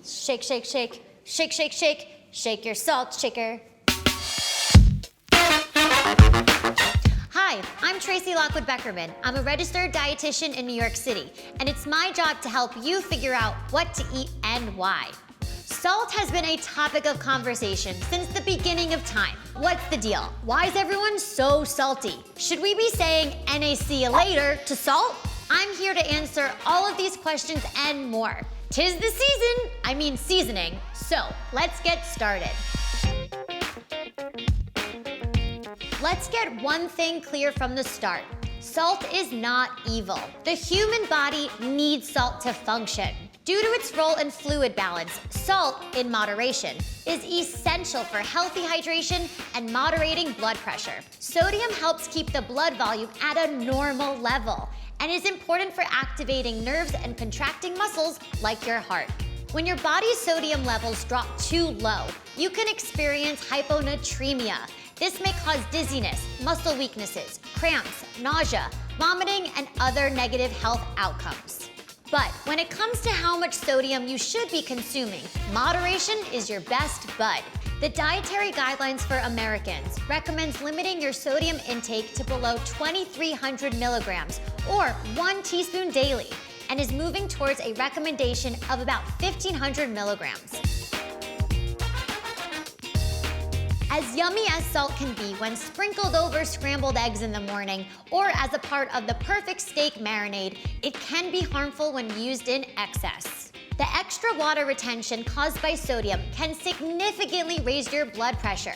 Shake, shake, shake, shake, shake, shake, shake your salt shaker. Hi, I'm Tracy Lockwood Beckerman. I'm a registered dietitian in New York City, and it's my job to help you figure out what to eat and why. Salt has been a topic of conversation since the beginning of time. What's the deal? Why is everyone so salty? Should we be saying "NA see you later" to salt? I'm here to answer all of these questions and more. 'Tis the seasoning, so let's get started. Let's get one thing clear from the start. Salt is not evil. The human body needs salt to function. Due to its role in fluid balance, salt, in moderation, is essential for healthy hydration and moderating blood pressure. Sodium helps keep the blood volume at a normal level and is important for activating nerves and contracting muscles like your heart. When your body's sodium levels drop too low, you can experience hyponatremia. This may cause dizziness, muscle weaknesses, cramps, nausea, vomiting, and other negative health outcomes. But when it comes to how much sodium you should be consuming, moderation is your best bud. The Dietary Guidelines for Americans recommends limiting your sodium intake to below 2,300 milligrams or 1 teaspoon daily, and is moving towards a recommendation of about 1,500 milligrams. As yummy as salt can be when sprinkled over scrambled eggs in the morning or as a part of the perfect steak marinade, it can be harmful when used in excess. The extra water retention caused by sodium can significantly raise your blood pressure.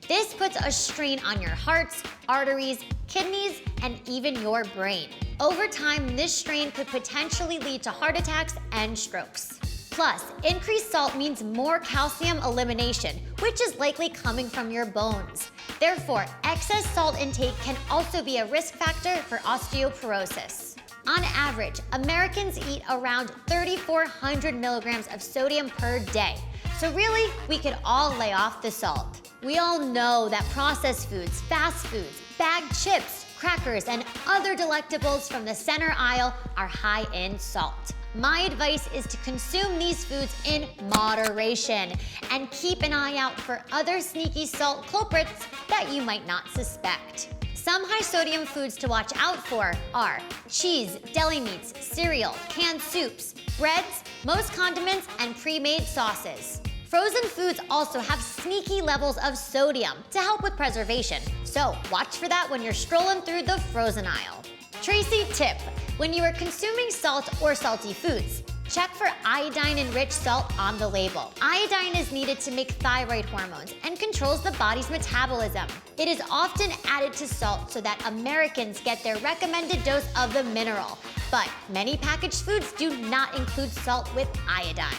This puts a strain on your hearts, arteries, kidneys, and even your brain. Over time, this strain could potentially lead to heart attacks and strokes. Plus, increased salt means more calcium elimination, which is likely coming from your bones. Therefore, excess salt intake can also be a risk factor for osteoporosis. On average, Americans eat around 3,400 milligrams of sodium per day. So really, we could all lay off the salt. We all know that processed foods, fast foods, bagged chips, crackers, and other delectables from the center aisle are high in salt. My advice is to consume these foods in moderation and keep an eye out for other sneaky salt culprits that you might not suspect. Some high sodium foods to watch out for are cheese, deli meats, cereal, canned soups, breads, most condiments, and pre-made sauces. Frozen foods also have sneaky levels of sodium to help with preservation, so watch for that when you're strolling through the frozen aisle. Tracy tip: when you are consuming salt or salty foods, check for iodine-enriched salt on the label. Iodine is needed to make thyroid hormones and controls the body's metabolism. It is often added to salt so that Americans get their recommended dose of the mineral, but many packaged foods do not include salt with iodine.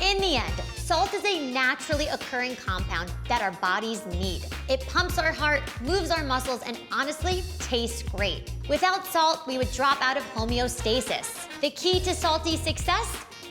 In the end, salt is a naturally occurring compound that our bodies need. It pumps our heart, moves our muscles, and honestly, tastes great. Without salt, we would drop out of homeostasis. The key to salty success?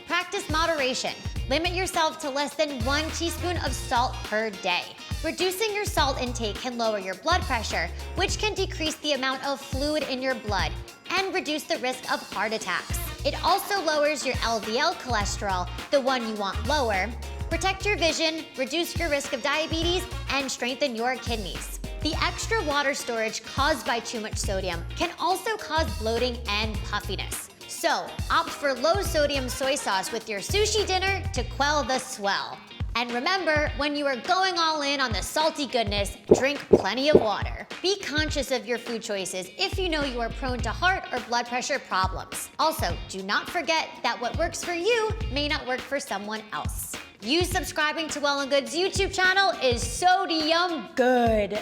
Practice moderation. Limit yourself to less than 1 teaspoon of salt per day. Reducing your salt intake can lower your blood pressure, which can decrease the amount of fluid in your blood and reduce the risk of heart attacks. It also lowers your LDL cholesterol, the one you want lower, protect your vision, reduce your risk of diabetes, and strengthen your kidneys. The extra water storage caused by too much sodium can also cause bloating and puffiness. So, opt for low-sodium soy sauce with your sushi dinner to quell the swell. And remember, when you are going all in on the salty goodness, drink plenty of water. Be conscious of your food choices if you know you are prone to heart or blood pressure problems. Also, do not forget that what works for you may not work for someone else. You subscribing to Well+Good's YouTube channel is so damn good.